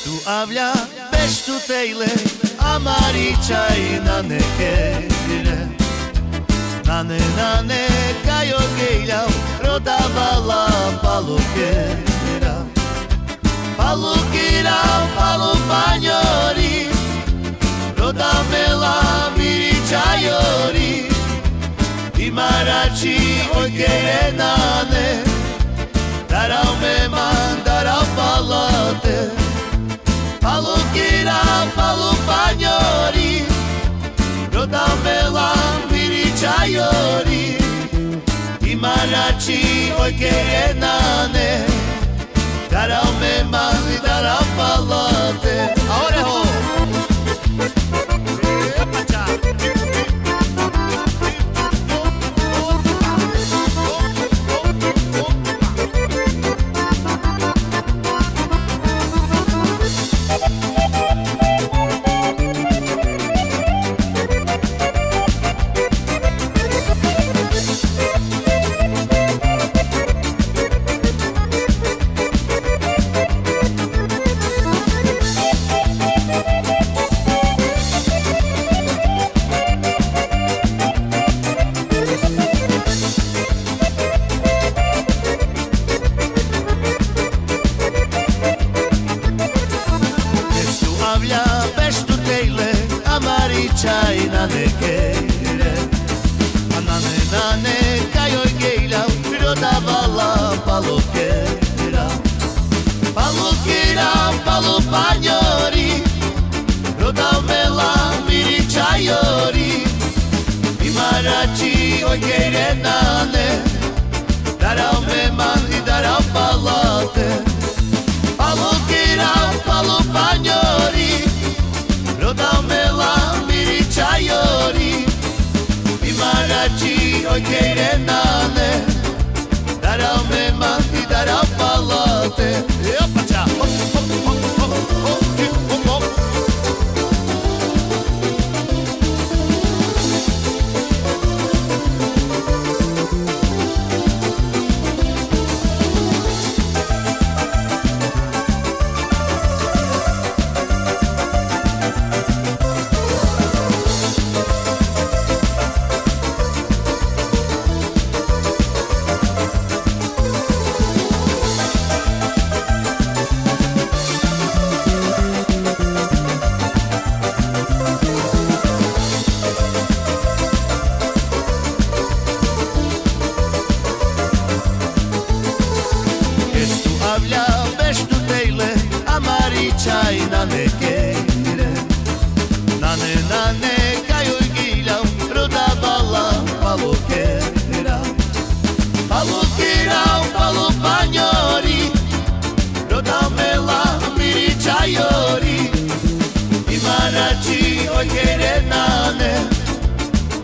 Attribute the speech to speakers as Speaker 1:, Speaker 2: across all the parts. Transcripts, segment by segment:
Speaker 1: Tu avlia beștu teile amaricai nane kere Nane kayo geilau rodavala palukera Palu panyori rodamela mirichayori Imarachi oikere nane darau me mandarau palate Palu panyori rodamela mirichayori Imarachi oikere nane darau me mandarau palate Ahora ho Chai nane kere Nane kayo geilau rodavala palukera Palu panyori rodamela mirichayori Imarachi oikere nane darau me mandi darau palate Palu panyori rodamela mirichayori Imarachi oikere nane darau me mandi darau palate Epacha Chai nane kere Nane kayo geilau rodavala palukera Palu panyori rodamela mirichayori Imarachi oikere nane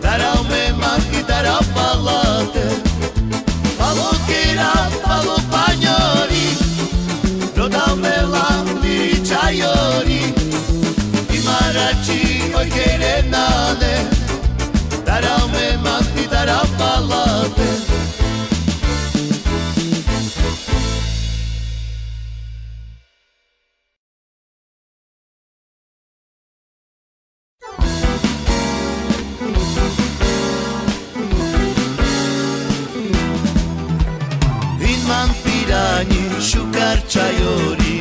Speaker 1: darau me mandi darau palate Palu panyori rodamela mirichayori Imarachi oikere nane darau me mandi darau palate Vinman pirani shukar chayori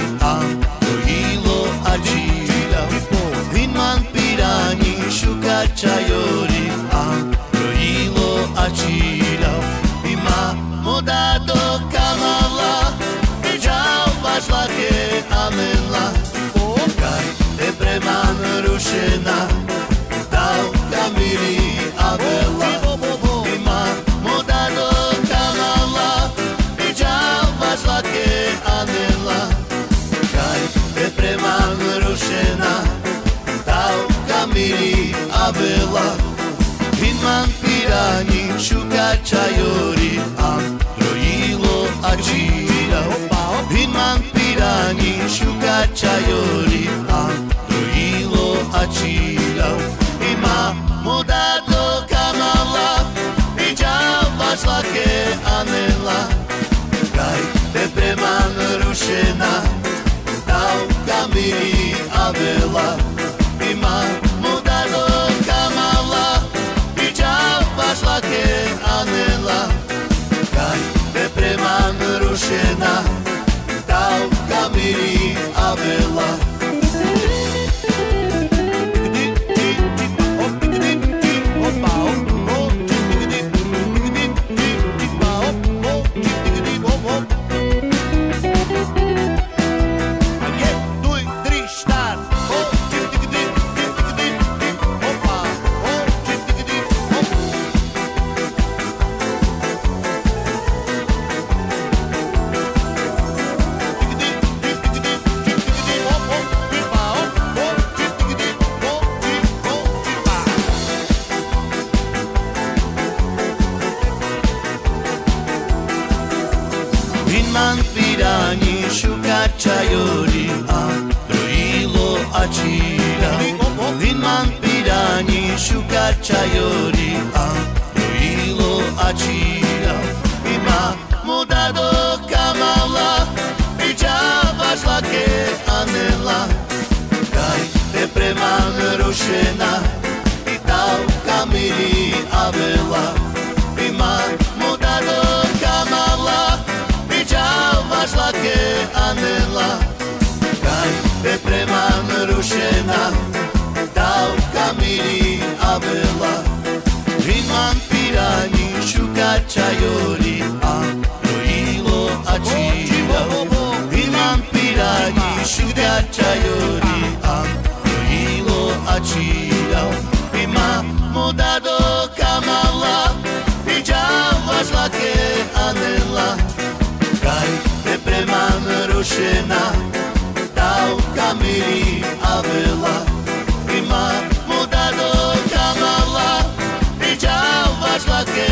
Speaker 1: Hilo achila Vinman pirani shukar chayori Hilo achila Ima modado kamala Jau važla ke amela Kaj te preman rušena Dao kamiri abela Ima modado kamala Jau važla ke amela Kaj te preman rušena Dao kamiri abela Vinman pirani shukar chayori Hilo achila Vinman pirani shukar chayori Hilo achila Ima modado kamala Jau važla ke amela Kaj te preman rušena Dao kamiri kamiri avela ima mudado kamala iđa vašla ke anela kaj te preman rušena dao kamiri avela Vinman pirani šukačajori a trojilo ačira Vinman pirani šukačajori a trojilo ačira Ima muda do kamala iđa vašla ke anela kaj te preman rušena i dao kamiri avela Ima muda do kamala vašla ke anela kaj te preman rušena dao kamiri avela Vinman pirani šukačajori a trojilo ačira Vinman pirani šukačajori a trojilo ačira Ima muda do kamala iđa vašla ke anela kaj te preman rušena dao kamiri avela Ima muda do kamala iđa vašla ke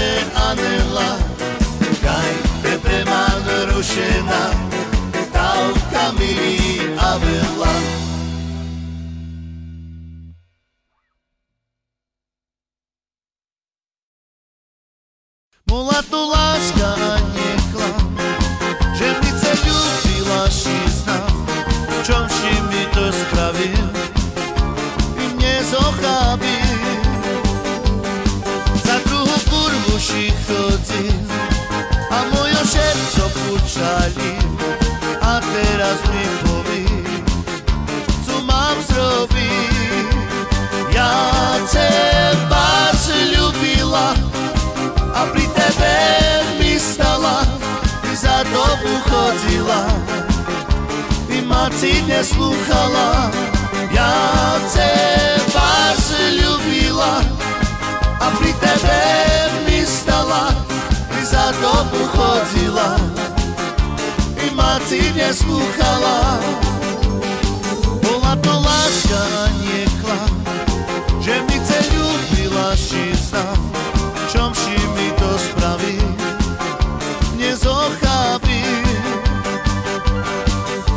Speaker 1: anela kaj te preman rušena dao kamiri avela Mulatu láska nekla Žernice ljubila šizna Čom si mi to spravil I mne zochabil Za druhú kurvu si chodil A moje šerco pučali A teraz mi poví Co mám zrobiť Ja teba ľubila A pri tebe mi stala Za dobu chodila I mati neslúchala Ja teba ľubila A pri tebe mi stala I za dobu chodila I mati neslúchala Bola to láska a nie klam Že mi chce ľubila šizna Čom si mi to spraví Nezochaví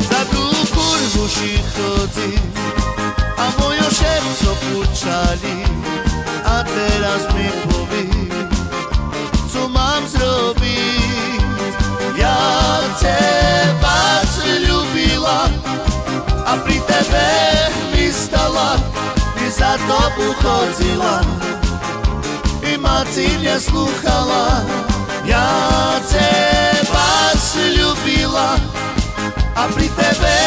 Speaker 1: Za tú kurvu si chodí A moje šerco pučali A teraz mi poví Co mám zrobiť Ja teba ľubila A pri tebe mi stala I za dobu chodila I mati neslúchala Ja teba ľubila A pri tebe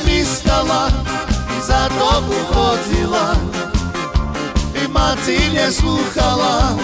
Speaker 1: mi stala I za dobu chodila I mati neslúchala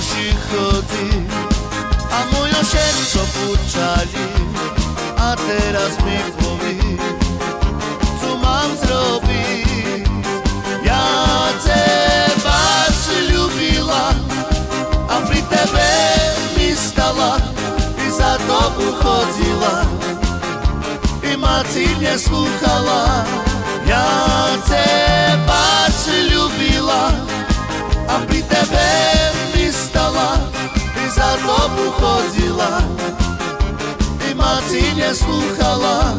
Speaker 1: duši chodí a moje srdce púčali. A teraz mi poví, co mám zrobiť. Ja teba ľúbila a pri tebe mi stala i za dobu chodila i ma ti neslúchala. Ja teba ľúbila a pri tebe mi stala i za dobu chodila i ma ti neslúchala.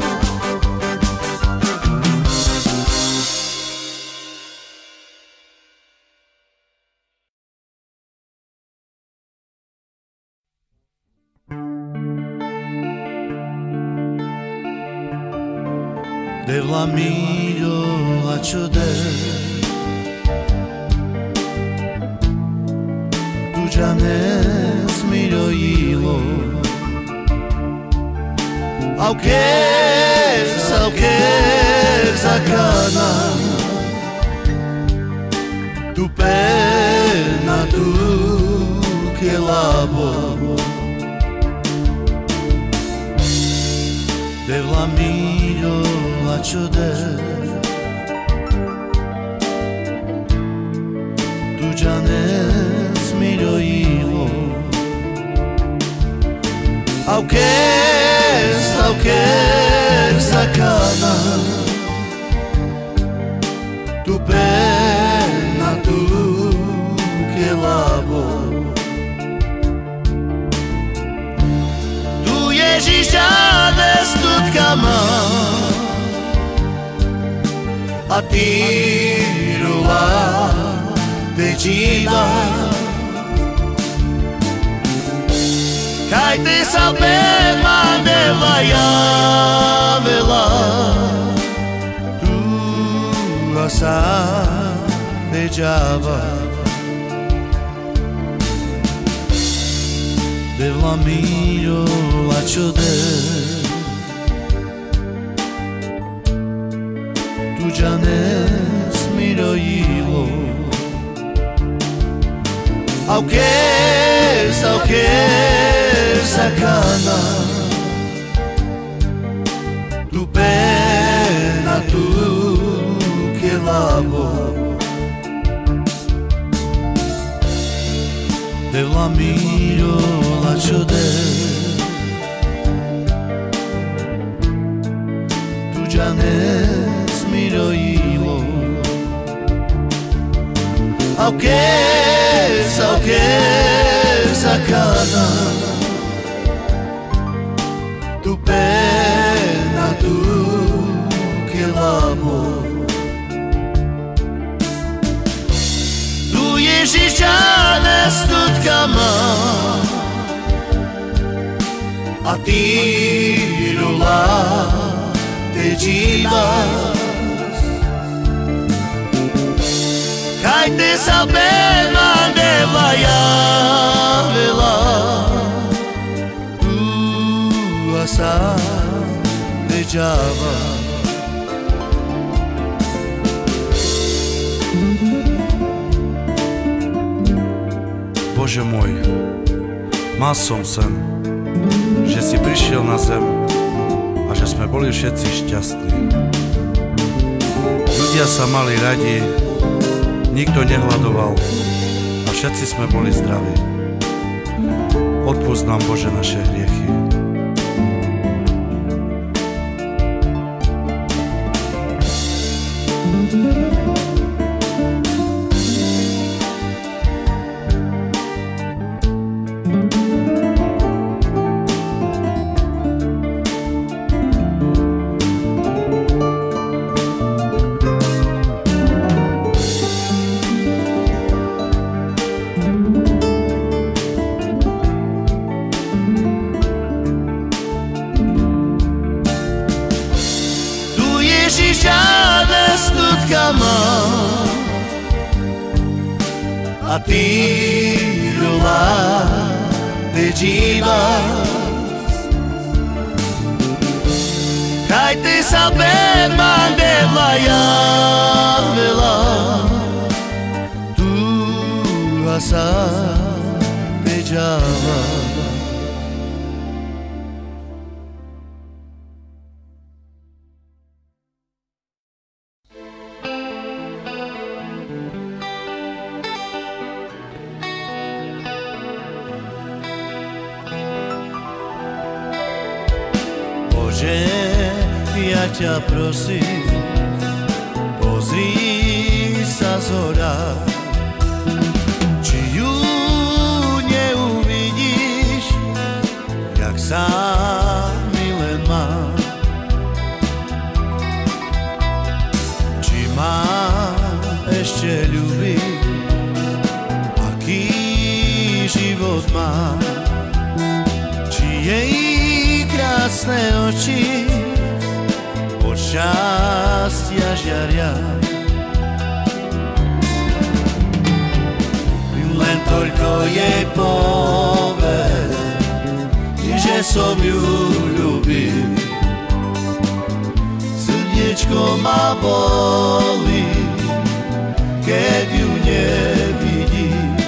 Speaker 1: Devla mio acciode tu già ne smiglioilo aunque zakana tu pena tu che lavoro devla mio acciode tu già ne smiglioilo aunque zakana tu pena tu che lavoro tu ježiš ďalej stutkama a ty rula tečila kaj ty sa ma nela javila tu sa neđava devla mio acciode tu già ne smiglioilo aunque zakana tu pena tu che lavoro devla mio acciode tu già ne smiglioilo aunque zakana tu pena tu che lavoro tu ježiš ďalej stutkama a ty rula tečila kaj ty sa ma nela javila sa neđava
Speaker 2: Bože môj, mal som sen, že si prišiel na zem a že sme boli všetci šťastní. Ľudia sa mali radi, nikto nehľadoval a všetci sme boli zdraví. Odpusť nám, Bože, naše hriechy.
Speaker 1: a ty rula te divas kaj ty sa mandela javila tu asa vyhráva. Bože, ja ťa prosím, pozri sa zhora, či ju neuvidíš, jak sám milen má. Či má ešte ľubí, aký život má, či jej krásne oči od šťastia žiaria. Len toľko jej povedz, že som ju ľúbil. Srdiečko ma bolí, keď ju nevidím.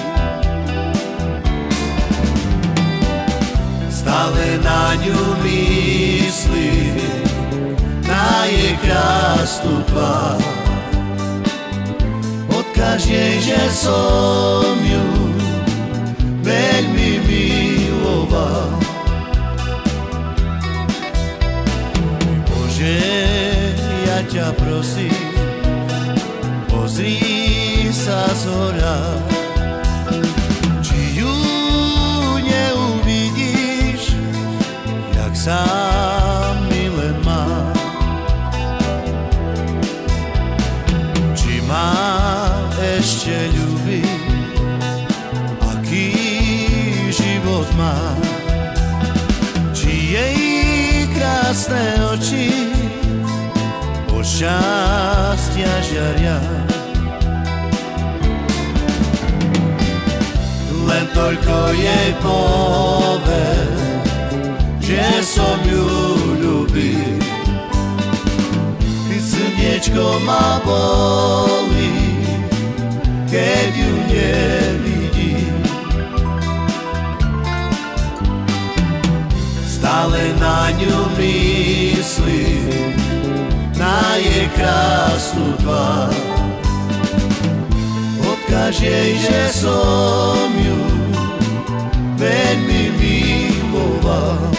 Speaker 1: Stále na ňu myslím, na jej krásnu tvár. Odkaž jej, že som ju veľmi miloval. Bože, ja ťa prosím, pozri sa zhora, či ju neuvidíš, jak sám milen má. Či má ešte ľubí, aký život má, či jej krásne oči od šťastia žiaria. Len toľko jej povedz, že som ju ľúbil. Srdiečko ma bolí, keď ju nevidím. Stále na ňu myslím, na jej krásnu tvár. Odkaž jej, že som ju veľmi miloval.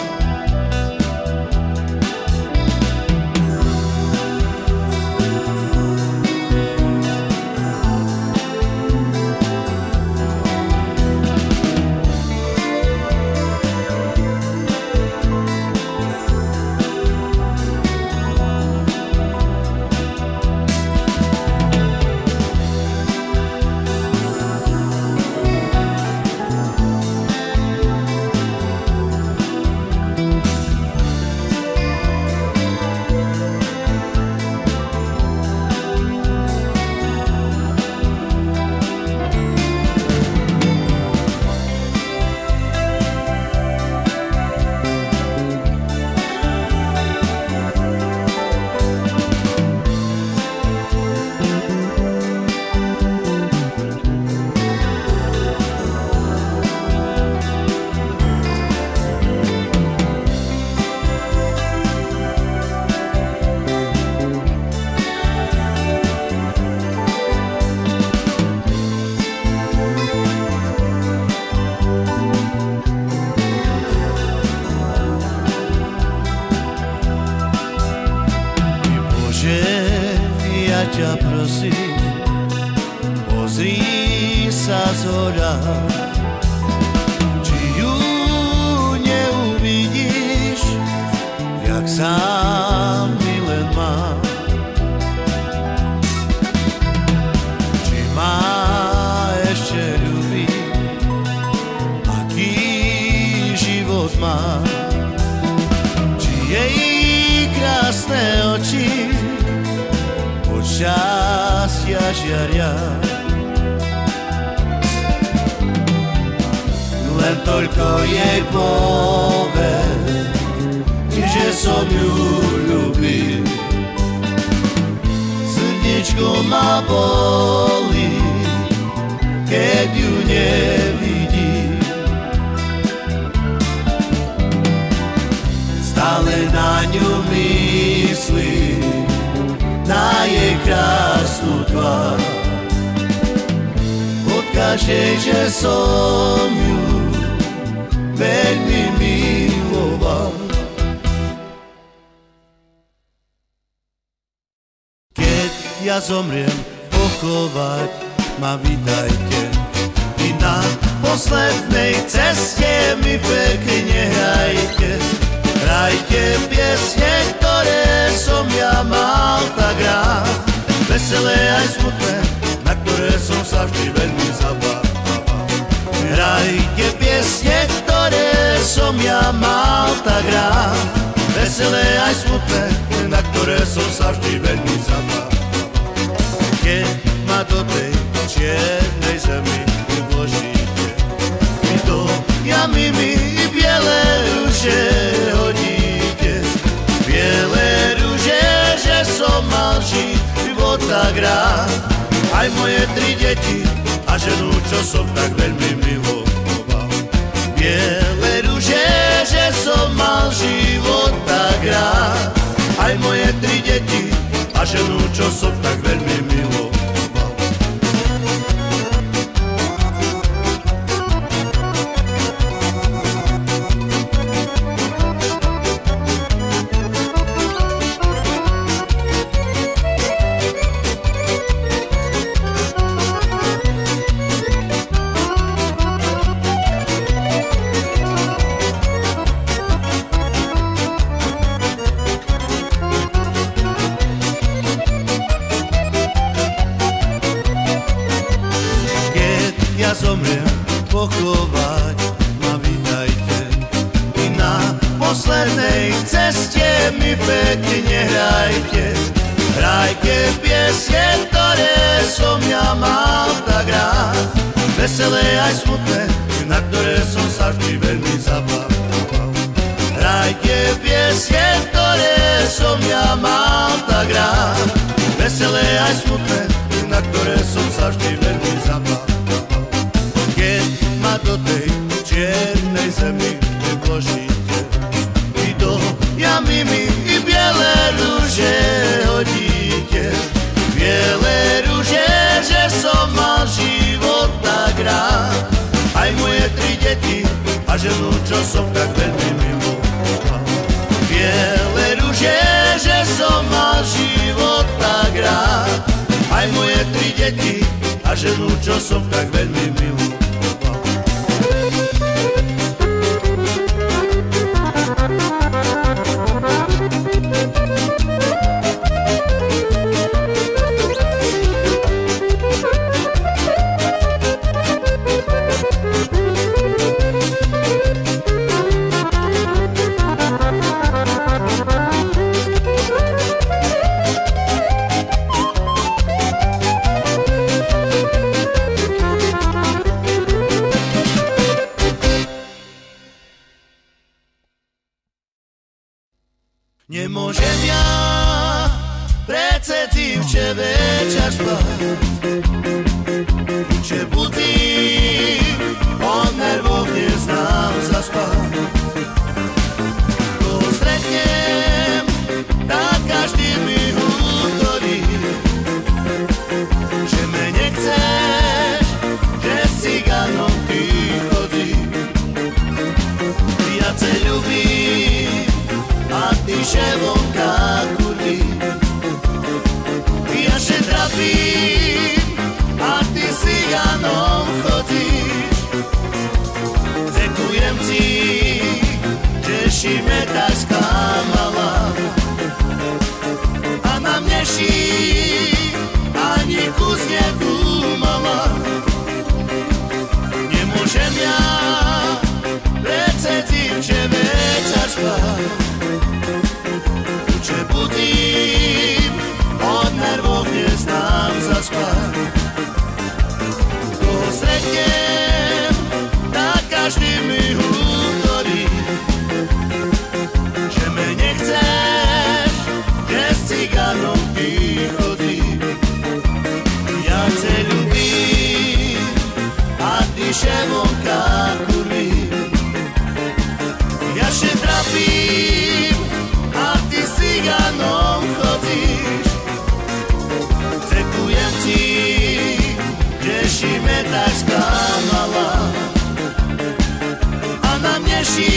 Speaker 1: Ja ťa prosím, pozri sa zhora, či ju neuvidíš, jak sám milen má. Či má ešte ľubí, aký život má, či jej krásne oči od šťastia žiaria. Len toľko jej povedz, že som ju ľúbil. Srdiečko ma bolí, keď ju nevidím. každej, že som ju veľmi miloval. Keď ja zomriem, pochovať ma vítajte. I na poslednej ceste mi pekne hrajte. Hrajte piesne, ktoré som ja mal tak rád. Veselé aj smutné, na ktoré som sa vždy veľmi zabával. Hrajte piesne, ktoré som ja mal tak rád. Veselé aj smutné, na ktoré som sa vždy veľmi zabával. Keď ma do tej čiernej zemi vložíte, vy do jamy mi biele rúže hodíte. Biele rúže, že som mal žiť život tak rád. Aj moje 3 deti a ženu, čo som tak veľmi miloval. Biele rúže, že som mal život tak rád. Aj moje 3 deti a ženu, čo som tak veľmi miloval. Zomriem, pochovať ma vítajte. I na poslednej ceste mi pekne hrajte. Hrajte piesne, ktoré som ja mal tak rád. Veselé aj smutné, na ktoré som sa vždy veľmi zabával. Hrajte piesne, ktoré som ja mal tak rád. Veselé aj smutné, na ktoré som sa vždy veľmi zabával. Keď ma do tej čiernej zemi vložíte, vy do jamy mi i biele rúže hodíte. Biele rúže, že som mal život tak rád. Aj moje 3 deti a ženu, čo som tak veľmi miloval. Biele rúže, že som mal život tak rád. Aj moje 3 deti a ženu, čo som tak veľmi miloval. Nemôžem ja prece divče večer spať, že budím, od nervov neznám zaspať. Koho stretnem, tak každý mi útorí, že me nechceš, že s cigánom ty chodíš. Viacej ľubím, a ty že vonka kurví. Ja že trapím, a ty si Janom chodíš. Ďakujem ti, že si me tak sklamala. A na mne si ani kus nedúmala. Nemôžem ja prece divče večer spať, že budím, od nervov neznám zaspať. Koho stretnem, tak každý mi útorí, že me nechceš, že s cigánom ty chodíš. Ja ťa ľubím, a ty že vonka kurví. Ja že trapím, a ty s cigánom chodíš. Ďakujem ti, že si me tak sklamala. mieši,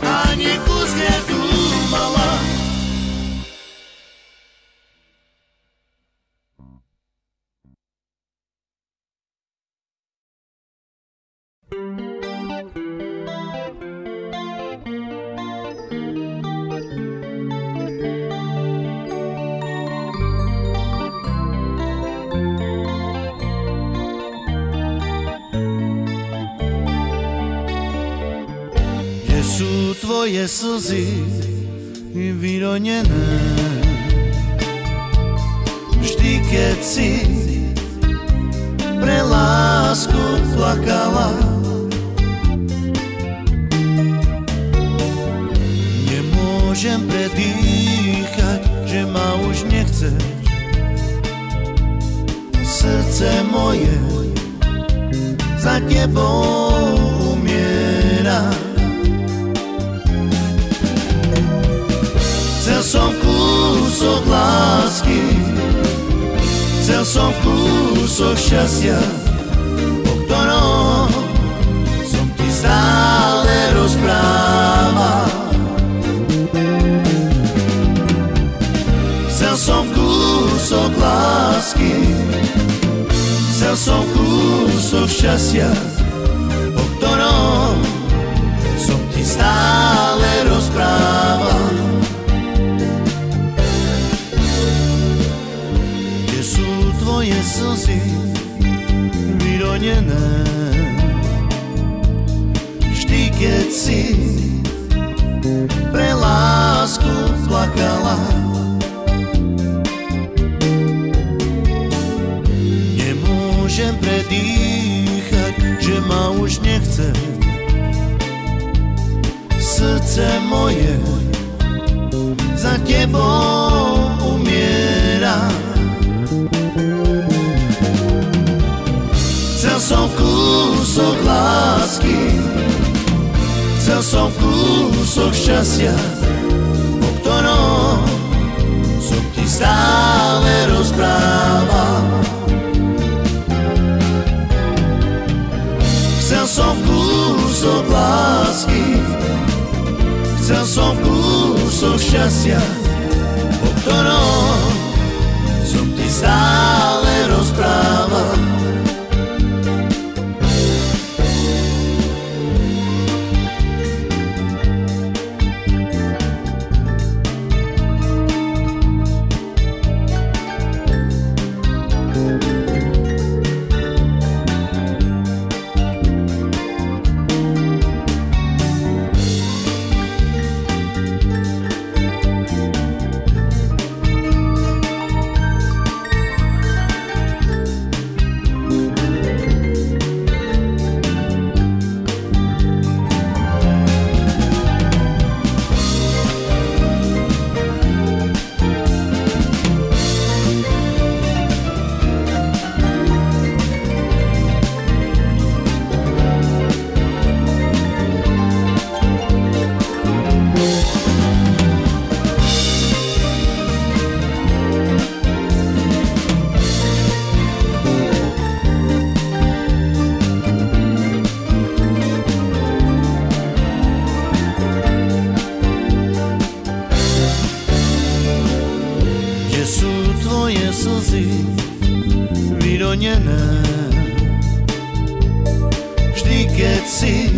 Speaker 1: ani kus nedúmala. Tvoje slzy vyronené, vždy keď si pre lásku plakala. Nemôžem predýchať, že ma už nechceš. Srdce moje za tebou umiera. Chcel som kúsok lásky, chcel som kúsok šťastia, o ktorom som ti stále rozprával. Chcel som kúsok lásky, chcel som kúsok šťastia, o ktorom som ti stále rozprával. Tvoje slzy vyronené, vždy keď si pre lásku plakala. Nemôžem predýchať, že ma už nechce. Srdce moje za tebou umiera. Chcel som kúsok lásky, chcel som kúsok šťastia, o ktorom som ti stále rozprával. Chcel som kúsok lásky, chcel som kúsok šťastia, o ktorom som ti stále rozprával. keď si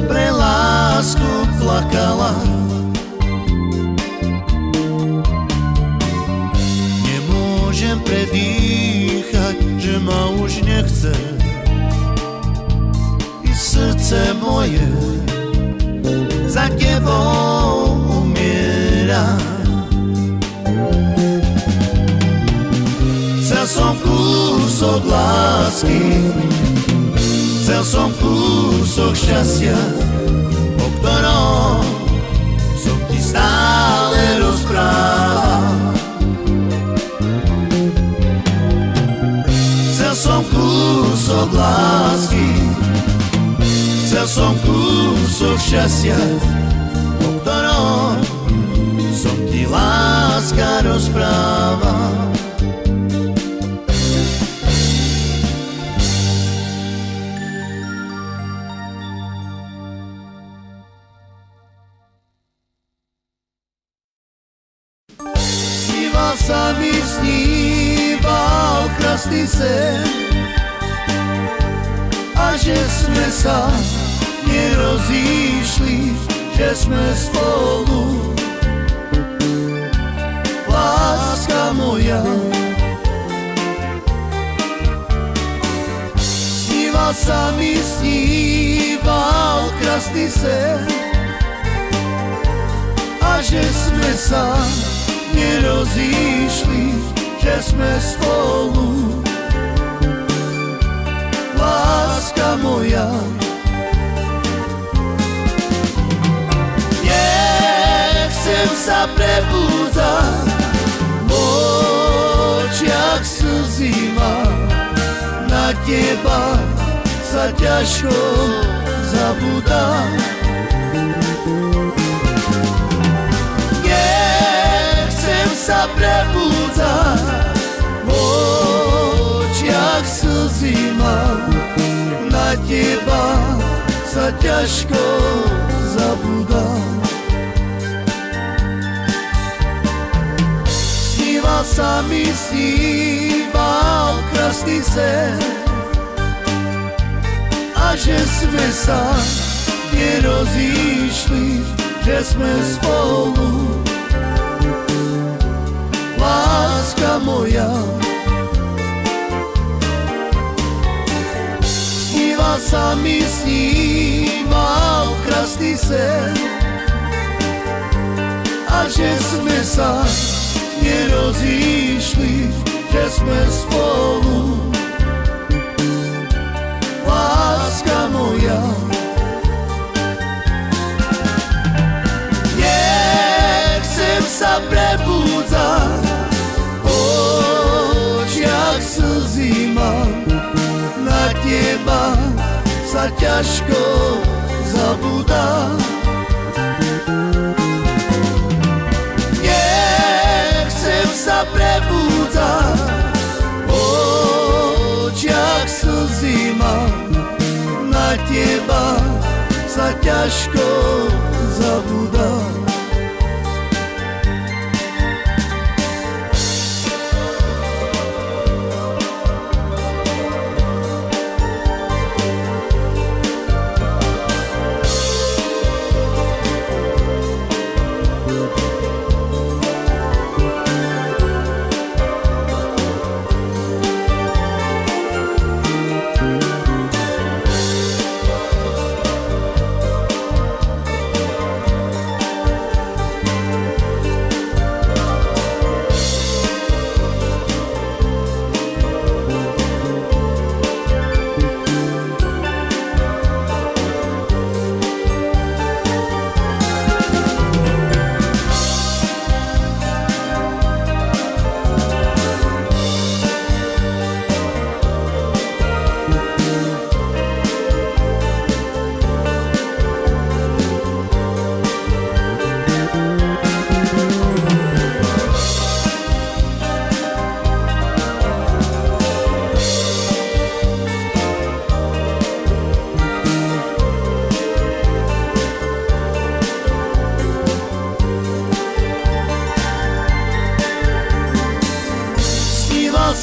Speaker 1: pre lásku plakala. Nemôžem predýchať, že ma už nechce i srdce moje za tebou umiera. Chcel som kúsok lásky, chcel som kúsok šťastia, o ktorom som ti stále rozprával. Chcel som kúsok lásky, chcel som kúsok šťastia, o ktorom som ti láska rozprával. Sa mi sníval krásny sen a že sme sa nerozíšli, že sme spolu. Láska moja, sníval krásny sen a že sme sa nerozíšli, že sme spolu. Láska moja, nechcem sa prebúdzať, v očiach slzy mám, na teba sa ťažko zabúda. Sa prebúdzať, v očiach slzy mám, na teba sa ťažko zabúda. Sníval krásny sen a že sme sa nerozíšli, že sme spolu. Láska moja, sníval krásny sen a že sme sa nerozíšli, že sme spolu. Láska moja, nechcem sa prebúdzať, v očiach slzy mám, na teba sa ťažko zabúda. Nechcem sa prebúdzať, v očiach slzy mám, na teba sa ťažko zabúda.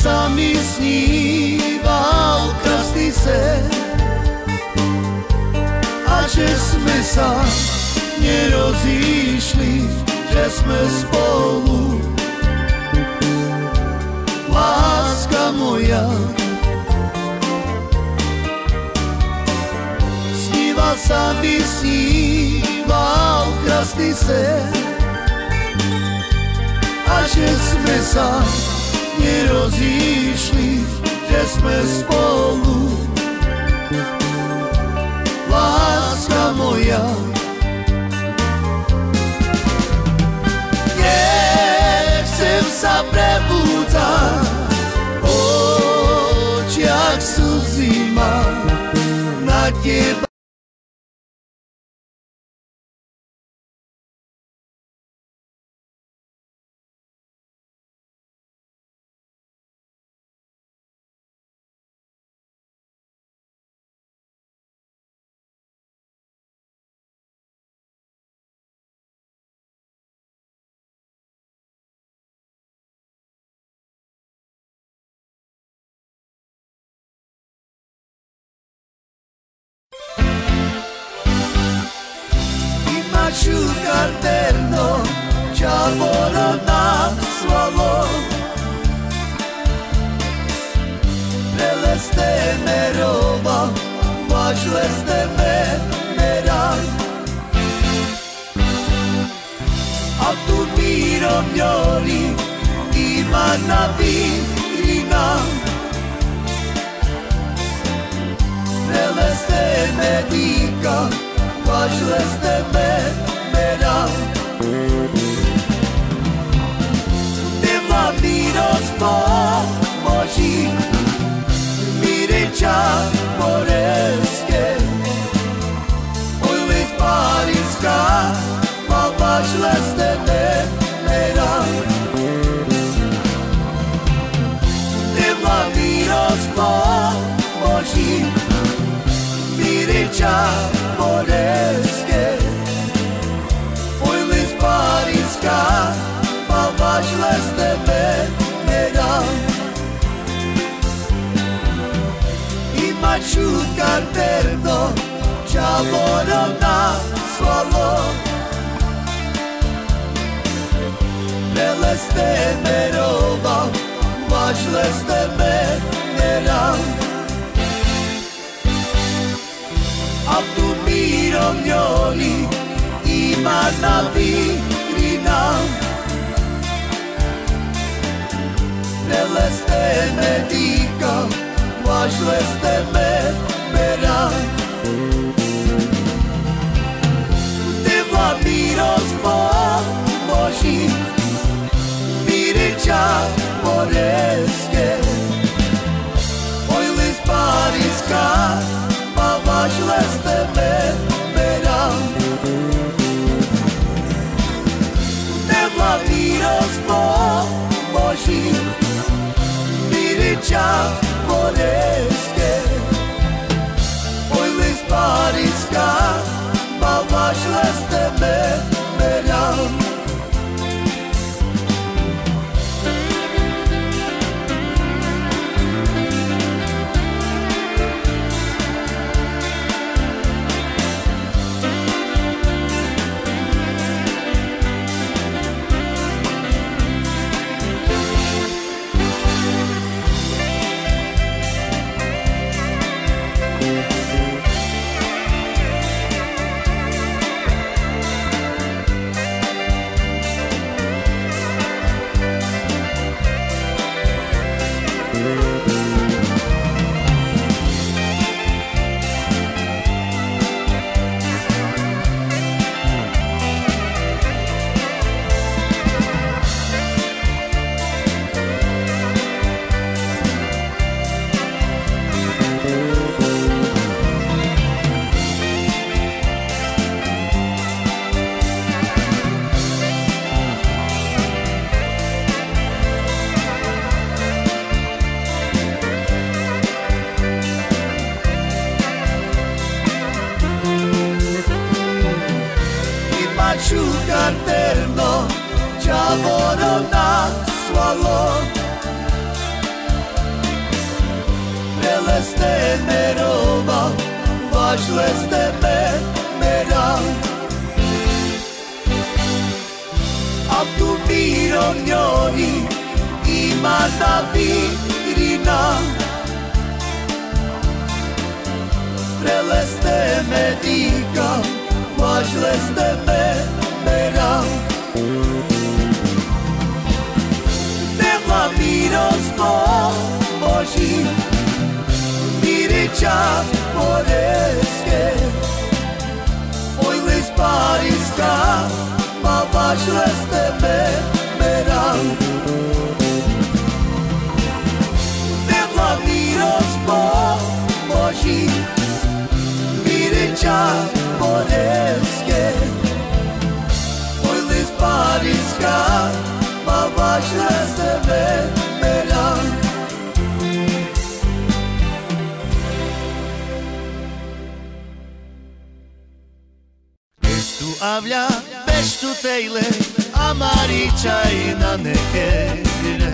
Speaker 1: sa mi sníval krásny sen sa nerozíšli, že sme spolu. Láska moja, sníval sa mi, sníval krásny sen, a že sme sa nerozíšli, že sme spolu. Láska moja, nechcem sa prebúdzať, v očiach slzy mám na teba. Machucar terno, čavoro na svalo. Preleste merova, važleste meran. A tu mirom joli, ima na vitrina. Preleste medika, važleste meran. Devla miros pomoži, mireća poreske. Ujlis parinska, mal važleste meran. Devla miros pomoži, mireća poreske. Ujlis parinska, mal važleste meran. Ima čukar terno, čavoro na svalo. Preleste merova, važleste meran. A tu mirom joli, ima na vitrina. Preleste medika, važleste meran. Devla miros pomoži, mireća poreske. Ujlis parinska, mal važleste meran. Devla miros pomoži, mireća poreske. Ujlis parinska, mal važleste meran. Machucar terno, čavoro na svalo. Preleste merova, važleste meran. Miro njoj ima ta virina. Preleste me dika, važleste me mera. Nema mirostvo Boží, miriča poreske. Oj list pariska, ma važleste me mera. Nema mirostvo Boží, miriča poreske. Oj list pariska, ma važleste me mera. Tu avlja beştu teyle amari çayına ne kere.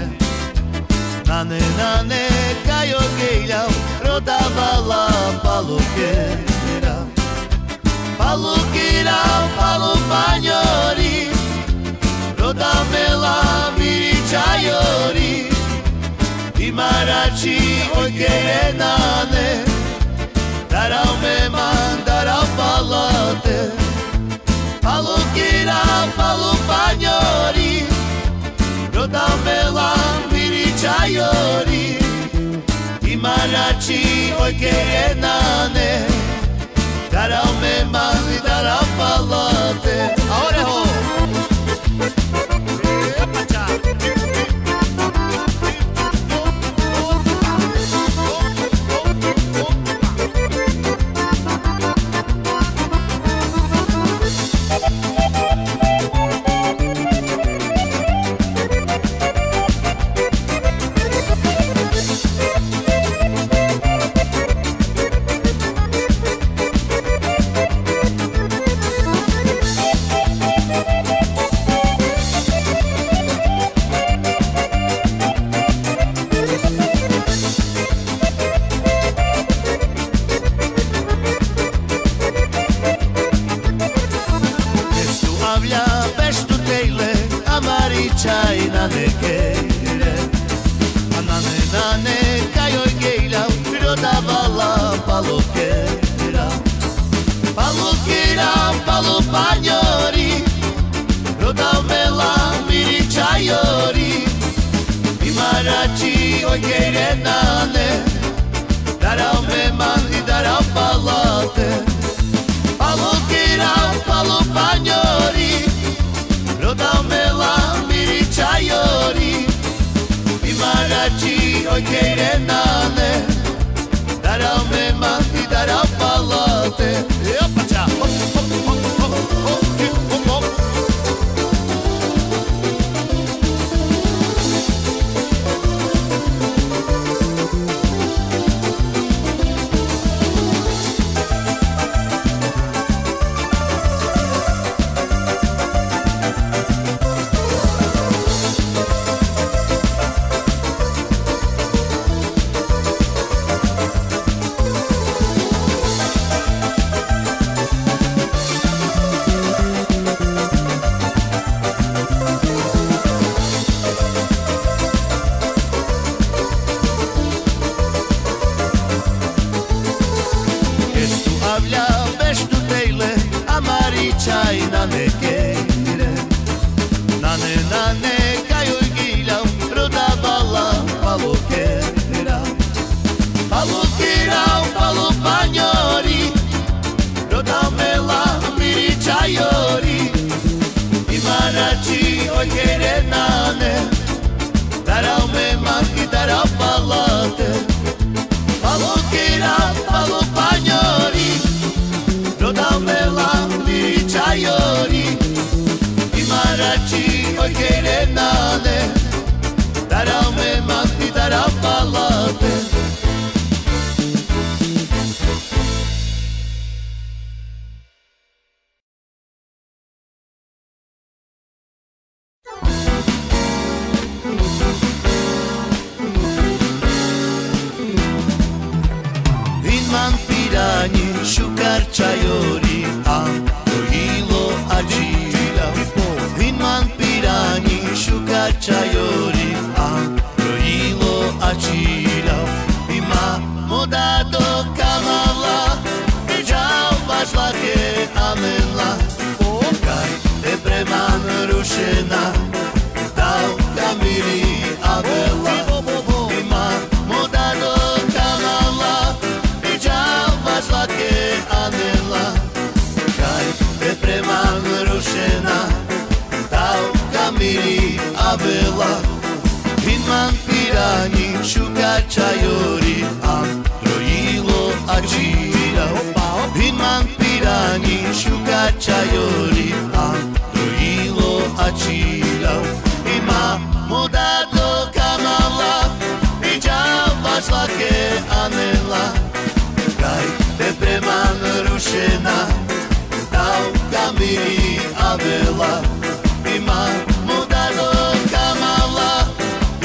Speaker 1: Nane kayo geyla rodavala palukera. Palukera palupanyori rodamela miri çayori. Imarachi oy kere nane darau me mandarau palate. Palukira, palupanyori, rodamela mirichayori. Imarachi oy kerenane, darau me mani, darau palate. Ahora ho. Palupanyori, rodamela mirichayori. Imarachi oy kerenane, darau me mani, darau palate. Palukira, palupanyori, rodamela mirichayori. Imarachi oy kerenane, darau me mani, darau palate. Yopacha. Chayna ne kere. Nane kayo gila rodabala palukera. Palukera palupanyori, rodamela mirichayori. Imarachi oy kerenane, darau me maki, darau palate. Palukera palupanyori, rodamela mirichayori. Imarachi oy kerenane, darau me maki, darau palate. Inman pirani shukar chayori, a hilo ajila. Inman pirani čajori a rojilo a číral. I mamo dá do kamavla, i džalba žlake a menla. Kaj te preman rušena, dávka milí a veľa. I mamo dá do kamavla, i džalba žlake a menla. Kaj te preman rušena, dávka milí a veľa. Hinman pirani šuka čajori a rojilo a číra. Hinman pirani šuka čajori a rojilo a číra. I mamo dá do kamavla, i džalba žlake a nela. Kaj te preman rušena, dávka milí a veľa. I mamo dá do kamavla,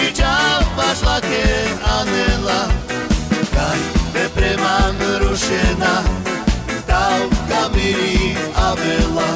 Speaker 1: i džalba žlake a nela. Kaj te preman rušena, dávka milí a veľa.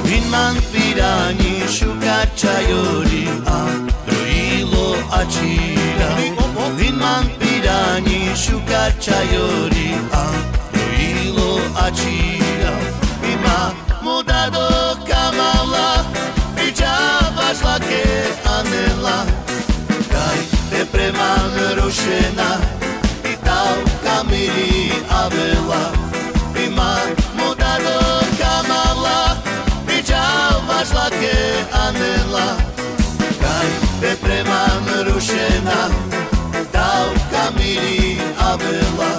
Speaker 1: Hinman pirani šuka čajori a rojilo a číra. Hinman pirani šuka čajori a rojilo a číra. I mamo dá do kamavla, i džalba žlake a nela. Kaj te preman rušena, i dávka milí a veľa. I mamo dá do kamavla, i džalba žlake a nela. Kaj te preman rušena, dávka milí a veľa.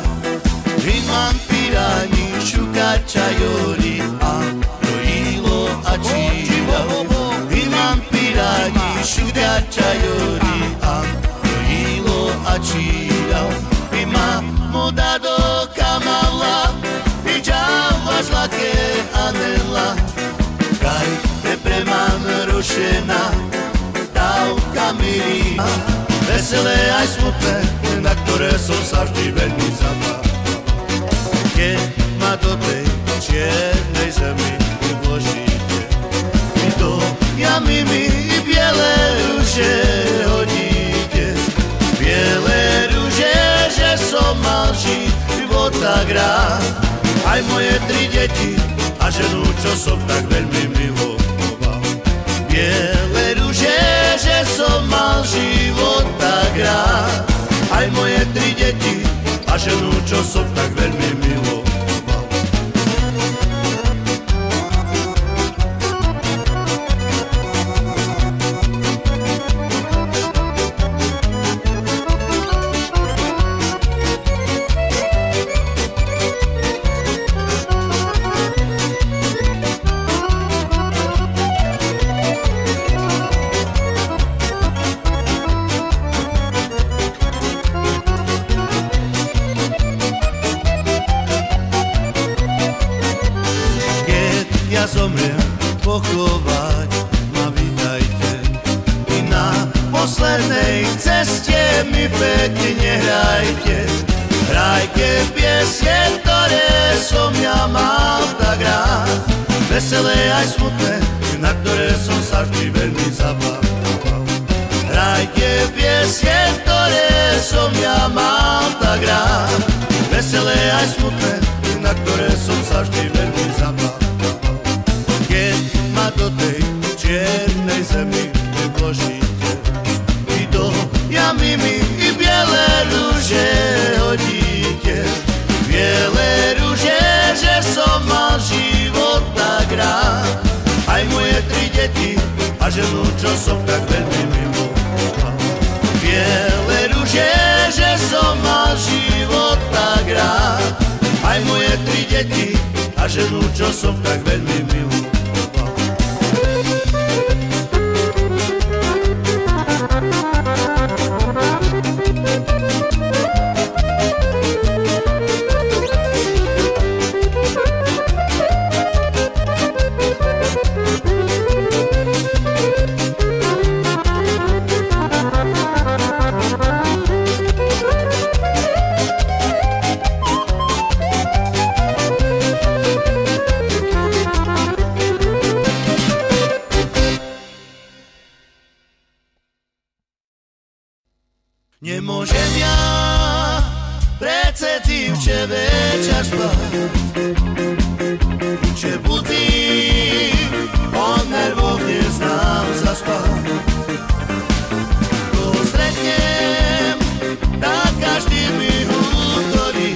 Speaker 1: Hinman pirani šuka čajori a rojilo a číra. Hinman pirani šuka čajori a rojilo a číra. I mamo dá do kamavla, i džalba žlake a nela. Kaj te preman rušena, dávka milí. Veselé aj smutné, na ktoré som sa vždy veľmi zabával. Keď ma do tej čiernej zemi vložíte, vy do jamy mi biele rúže hodíte. Biele rúže, že som mal žiť život tak rád. Aj moje 3 deti a ženu, čo som tak veľmi miloval. Biele rúže, že som mal život tak rád. Aj moje 3 deti a ženu, čo som tak veľmi miloval. Ja zomriem, pochovať ma vítajte. I na poslednej ceste mi pekne hrajte. Hrajte piesne, ktoré som ja mal tak rád. Veselé aj smutné, na ktoré som sa vždy veľmi zabával. Hrajte piesne, ktoré som ja mal tak rád. Veselé aj smutné, na ktoré som sa vždy veľmi zabával. Ma do tej čiernej zemi vložíte, vy do jamy mi i biele rúže hodíte. Biele rúže, že som mal život tak rád. Aj moje 3 deti a ženu, čo som tak veľmi miloval. Biele rúže, že som mal život aj moje 3 deti a ženu, čo som tak veľmi miloval. Nemôžem ja prece divče večer spať, divče budím, od nervov neznám zaspať. Koho stretnem, tak každý mi útorí,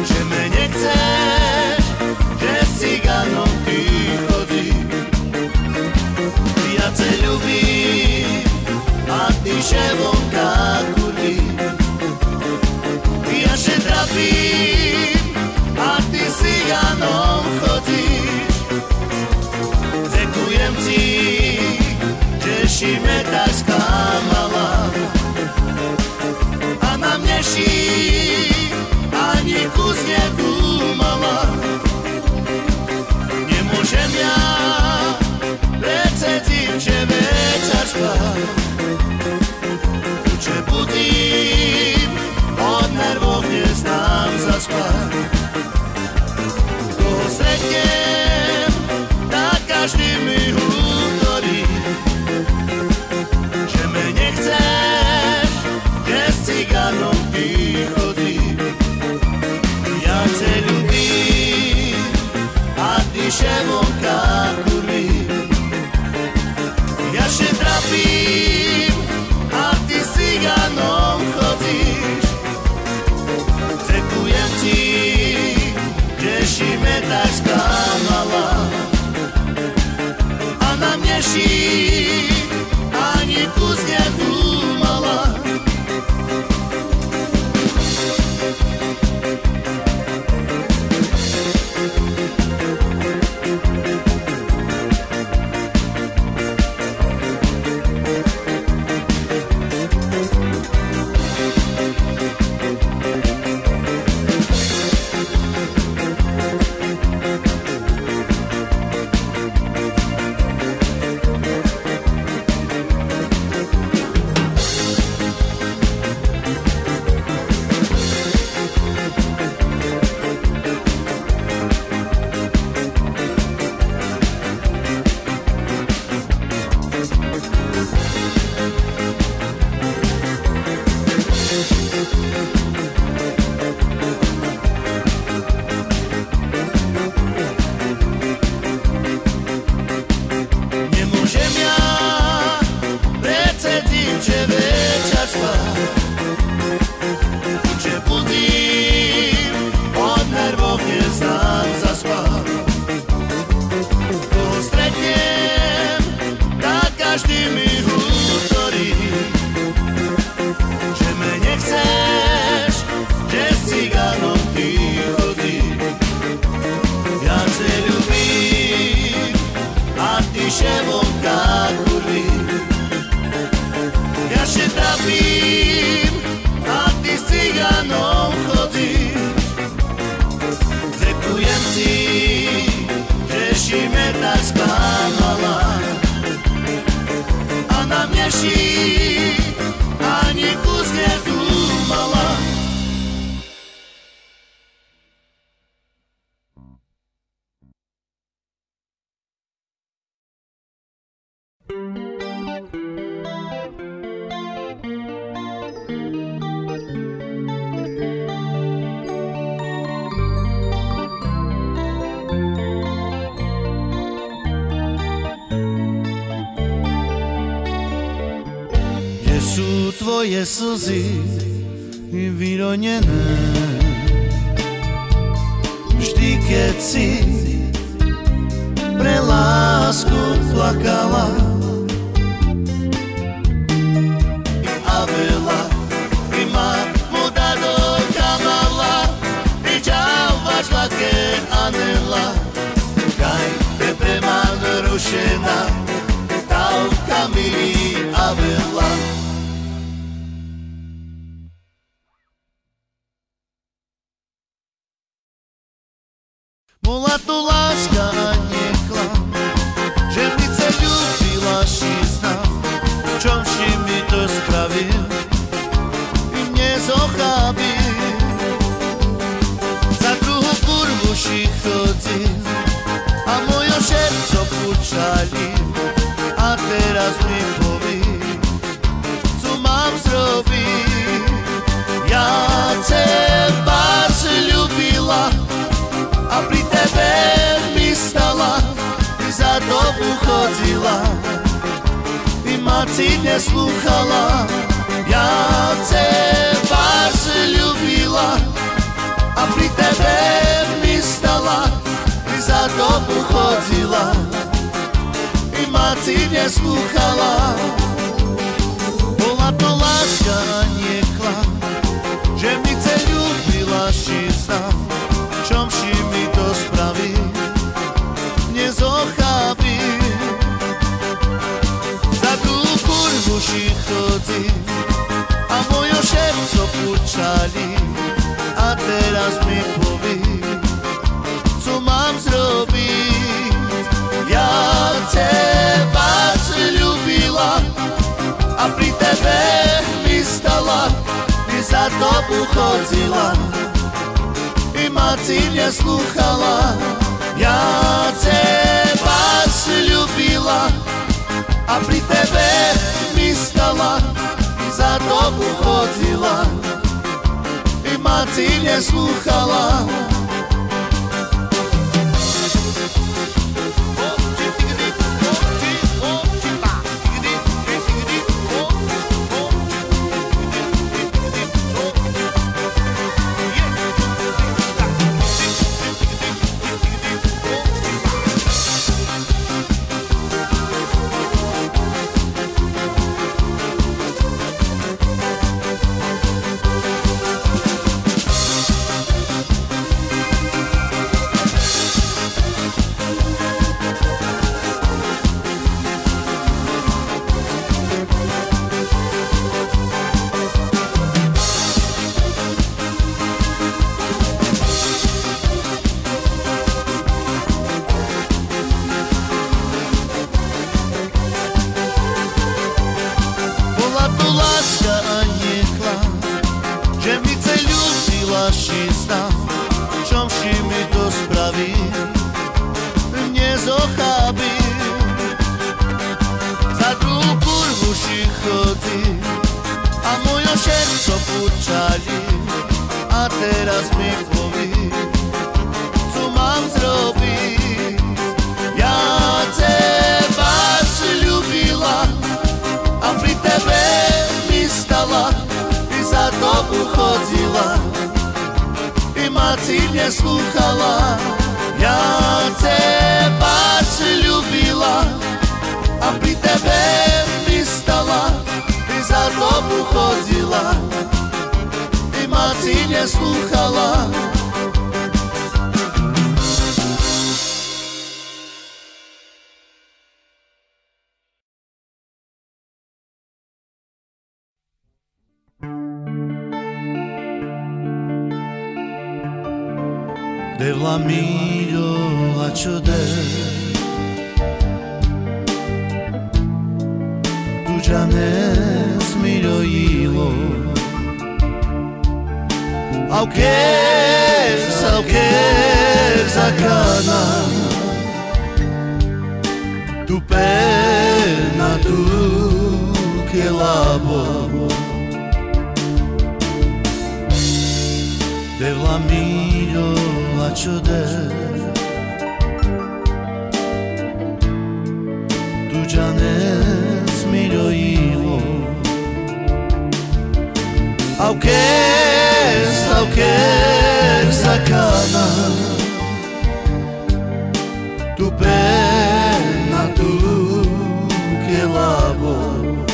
Speaker 1: že me nechceš, že s cigánom ty chodíš. Viacej ľubím a ty že vonka kurví. Ja že trapím a ty s cigánom chodíš. Ďakujem ti, že si me tak sklamala a na mne si ani kus nedúmala. Nemôžem ja prece divče večer spať, divče budím, od nervov neznám zaspať. Koho stretnem, tak každý mi útorí, že me nechceš, že s cigánom ty chodíš. Ja te ľubím a ty že vonka kurvíš. Ja že trapím a ty s cigánom chodíš. Ďakujem ti, že si me tak sklamala a na mne si ani kus nedúmala. Nemôžem ja prece divče večer spať, divče budím, od nervov neznám zaspať. Koho stretnem, tak každý mi útorí, že me nechceš, že s cigánom ty chodíš. Ja te ľubím a ty že vonka kurvíš. Ja že trapím a ty s cigánom chodíš. Ďakujem ti, že si me tak sklamala a na mne si ani kus nedúmala. Kde sú tvoje slzy vyronené? Vždy, keď si pre lásku plakala a veľa by ma mu dado kamala. Bola to láska a nie klam, že mi se ľúbila šízna. V čom si mi to spravil i mne zochábil. Za druhú kurvu si chodil a moje srdco pučalil. A teraz mi povíš, co mám zrobiť. Ja teba ľúbila a pri tebe mi stala, ty za dobu chodila i ma ti neslúchala. Ja teba ľúbila a pri tebe mi stala, ty za dobu chodila i ma ti neslúchala. Bola to láska a nie klam, že mi se ľúbila šízna. V čom si mi to spravil, nezochábil. Za tú kurvu si chodil a moje srdco pučali. A teraz mi povíš, co mám zrobiť. Ja teba ľúbila a pri tebe mi stala, ty za dobu chodila i ma ti neslúchala. Ja teba ľúbila a pri tebe mi stala, ty za dobu chodila i ma ti neslúchala. A teraz mi povíš, co mám zrobiť. Ja teba ľúbila a pri tebe mi stala, ty za dobu chodila i ma ti neslúchala. Ja teba ľúbila a pri tebe mi stala, ty za dobu chodila i ma ti neslúchala. Devla mio acciode tu già ne smigliolo aunque zakana tu pena tu che lavoro devla mio acciode tu già ne smigliolo aunque zakana tu pena tu che lavoro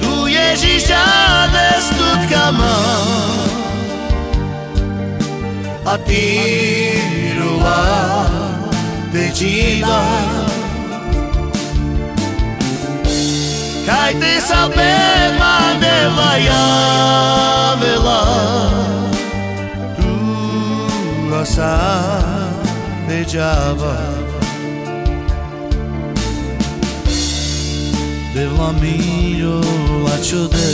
Speaker 1: tu ježiš ďalej stutkama a ty rula tečila kaj ty sa bema nevajavila tu sa dejava Devla miro la ciode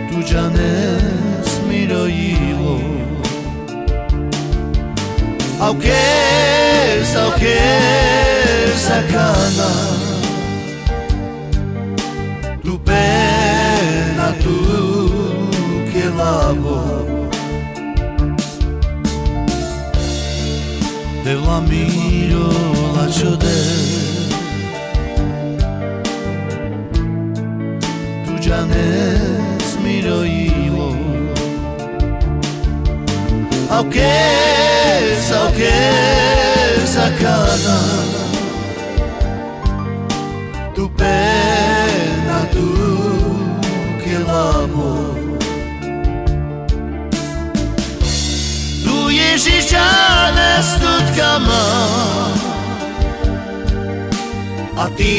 Speaker 1: Tu già ne smiro io Aunque sacana Tu pena tu che lavo Devla miro la ciode Tu già ne smiro io Aunque sacana Tu pena tu che lavo Tu ježiš čane stutkama A ti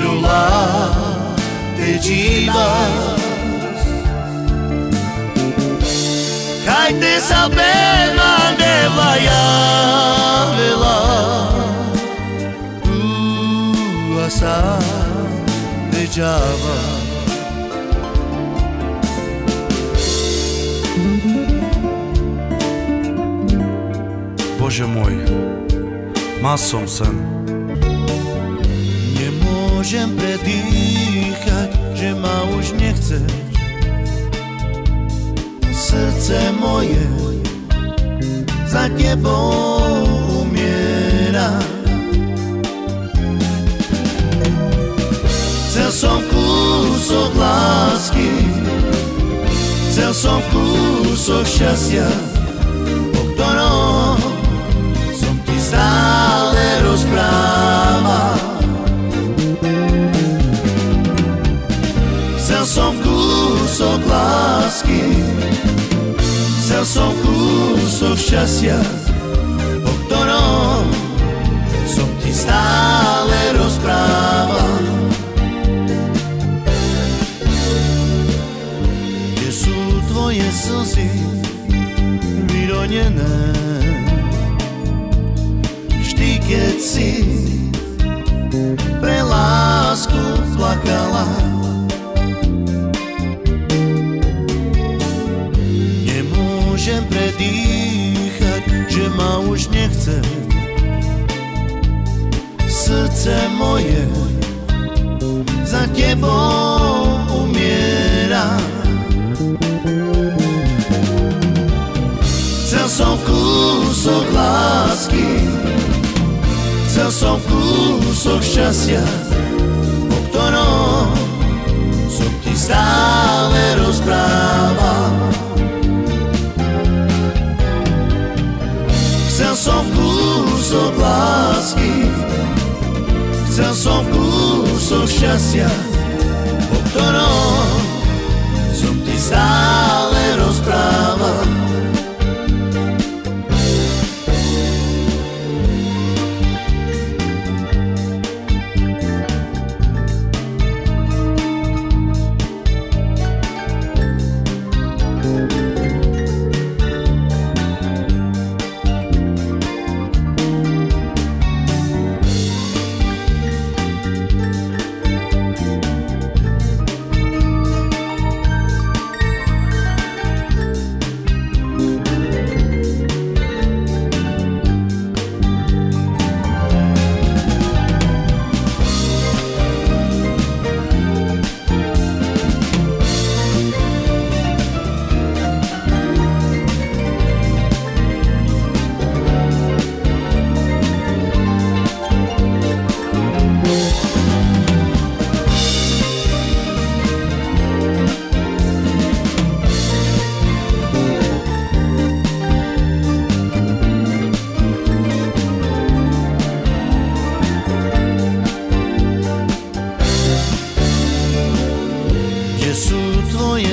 Speaker 1: rula te džibas Kaj te salbena deva javila Tu sa dejava
Speaker 2: Bože môj, mal som sen.
Speaker 1: Nemôžem predýchať, že ma už nechceš Srdce moje za tebou umiera Chcel som kúsok lásky Chcel som kúsok šťastia O ktorom som ti stále rozprával Chcel som kúsok lásky Chcel som kúsok šťastia O ktorom som ti stále rozprával Kde sú tvoje slzy vyronené Vždy keď si pre lásku plakala Nemôžem predýchať, že ma už nechce Srdce moje za tebou umiera Chcel som kúsok lásky Chcel som kúsok šťastia O ktorom som ti stále rozprával Chcel som kúsok lásky Chcel som kúsok šťastia O ktorom som ti stále rozprával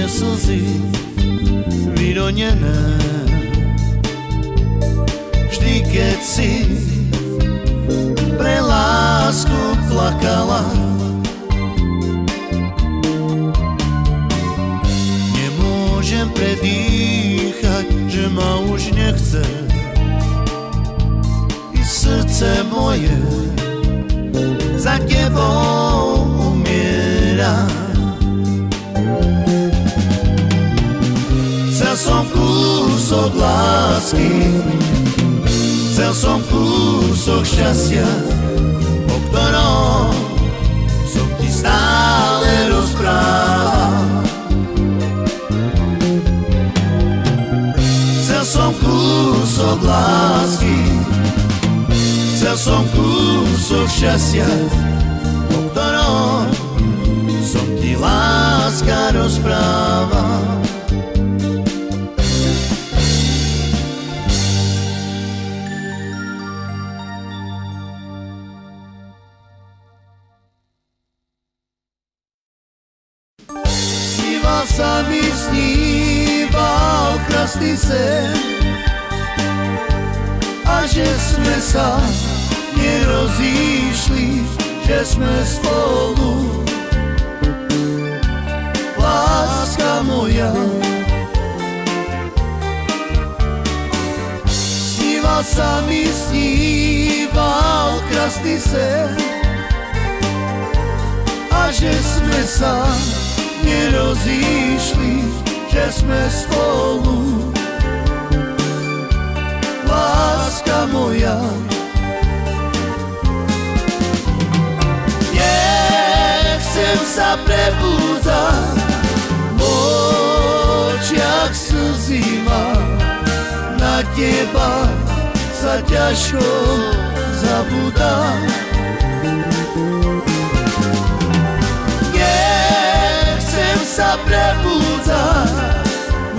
Speaker 1: slzy vyronené Vždy keď si pre lásku plakala Nemôžem dýchať, že ma už nechce i srdce moje za tebou umiera. Chcel som kúsok lásky, chcel som kúsok šťastia, o ktorom som ti stále rozprával. Chcel som kúsok lásky, chcel som kúsok šťastia, o ktorom som ti láska rozprával. Sa mi sníval krásny sen a že sme sa nerozíšli, že sme spolu. Láska moja, sníval krásny sen a že sme sa nerozíšli, že sme spolu. Láska moja, nechcem sa prebúdzať, v očiach slzy mám, na teba sa ťažko zabúdam. Sa prebúdzať,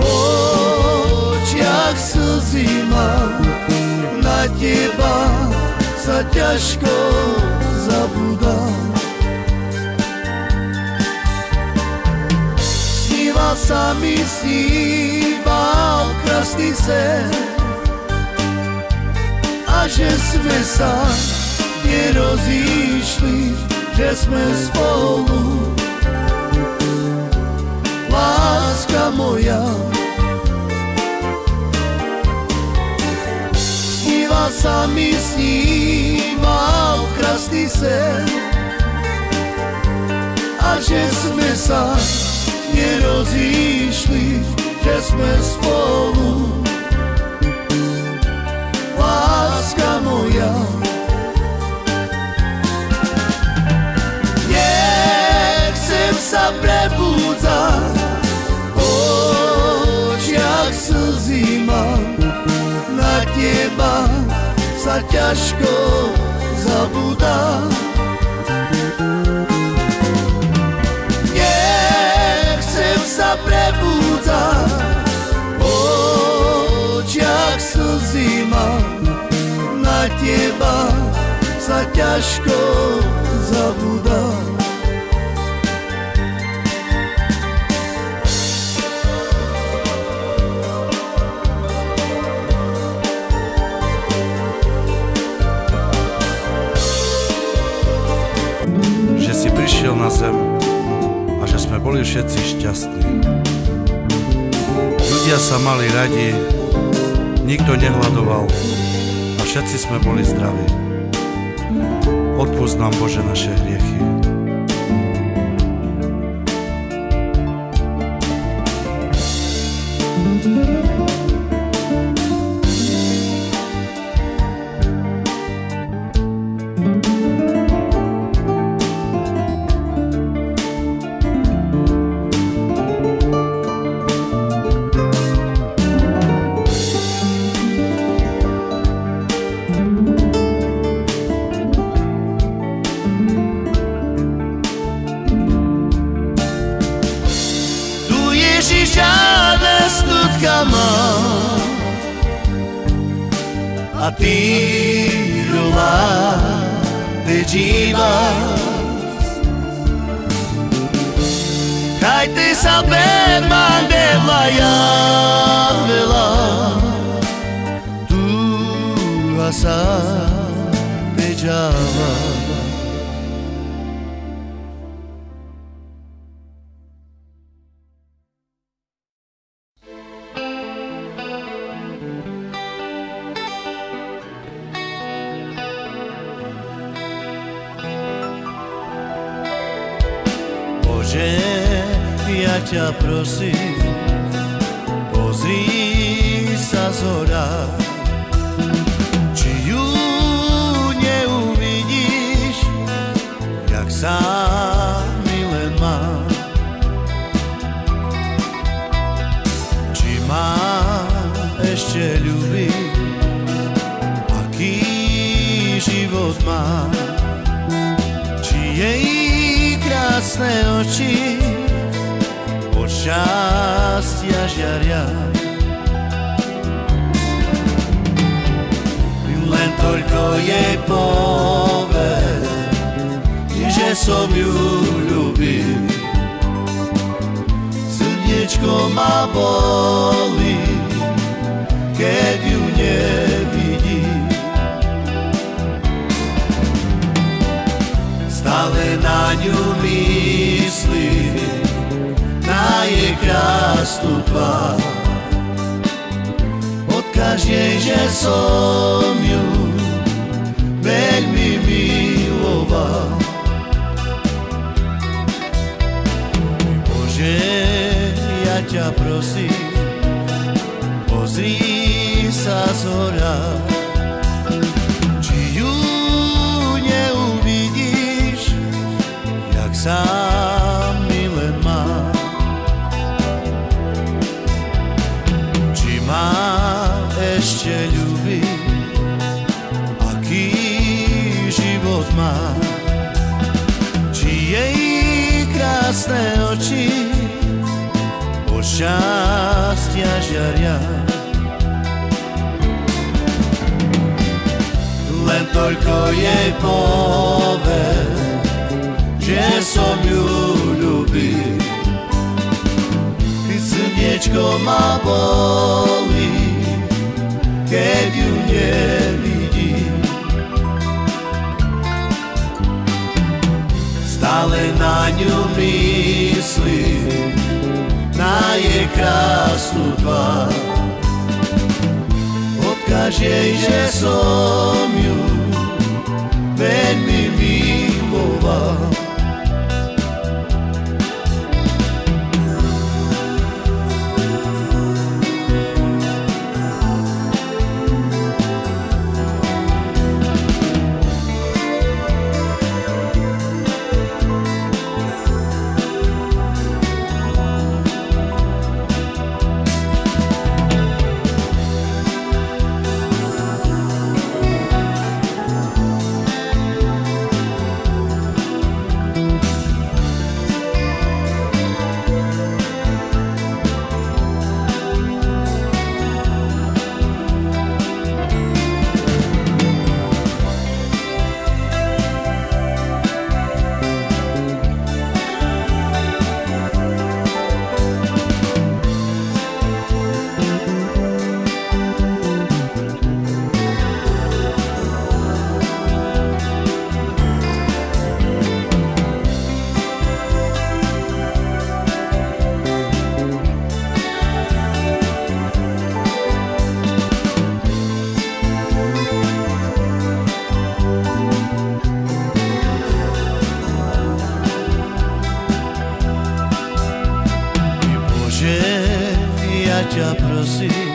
Speaker 1: v očiach slzy mám, na teba sa ťažko zabúdam. Sníval krásny sen a že sme sa nerozíšli, že sme spolu. Láska moja, sníval krásny sen a že sme sa nerozíšli, že sme spolu. Láska moja, nechcem sa prebúdzať, slzy mám, na teba sa ťažko zabúdam. Nechcem sa prebúdzať, v očiach slzy mám, na teba sa ťažko zabúdam.
Speaker 2: Prišiel na zem a že sme boli všetci šťastní. Ľudia sa mali radi, nikto nehľadoval a všetci sme boli zdraví. Odpusť nám, Bože, naše hriechy.
Speaker 1: A ti rola de divas, kaj te saber mandela ya vela, tu asa de java. Bože, ja ťa prosím, pozri sa zhora, či ju neuvidíš, jak sám milen mám. Či ma ešte ľúbi, aký život má, či jej krásne oči od šťastia žiaria. Len toľko jej povedz, že som ju ľúbil. Srdiečko ma bolí, keď ju nevidím. Stále na ňu myslím, na jej krásnu tvár. Odkaž jej, že som ju veľmi miloval. Bože, ja ťa prosím, pozri sa zhora, či ju neuvidíš, jak sám milen má. Či ma ešte ľúbi, aký život má, či jej krásne oči od šťastia žiaria. Len toľko jej povedz, že som ju ľúbil. Srdiečko ma bolí, keď ju nevidím. Stále na ňu myslím, na jej krásnu tvár. Odkaž jej, že som ju veľmi miloval. Ja ťa prosím,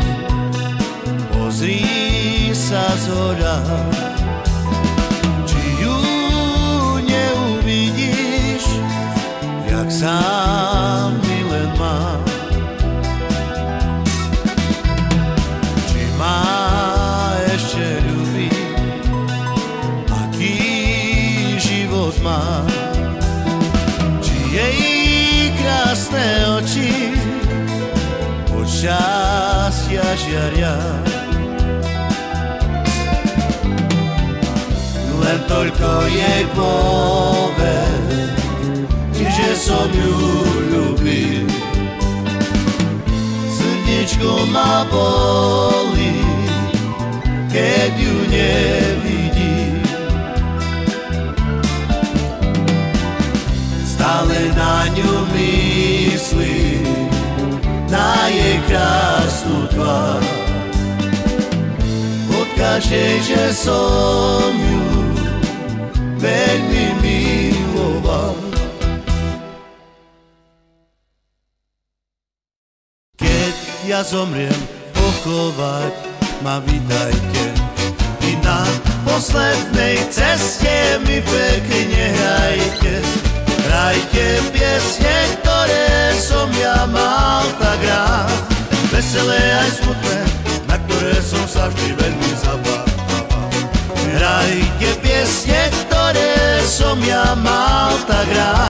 Speaker 1: pozri sa zhora, či ju neuvidíš, jak sám milen mám. Či ma ešte ľúbi, aký život má, či jej krásne oči od šťastia žiaria. Len toľko jej povedz, že som ju ľúbil. Srdiečko ma bolí, keď ju nevidím. Stále na ňu myslím, na jej krásnu tvár. Odkaž jej, že som ju veľmi miloval. ja zomriem, pochovať ma vítajte. I na poslednej ceste mi pekne hrajte. Hrajte piesne, ktoré som ja mal tak rád. Veselé aj smutné, na ktoré som sa vždy veľmi zabával. Hrajte piesne, ktoré som ja mal tak rád.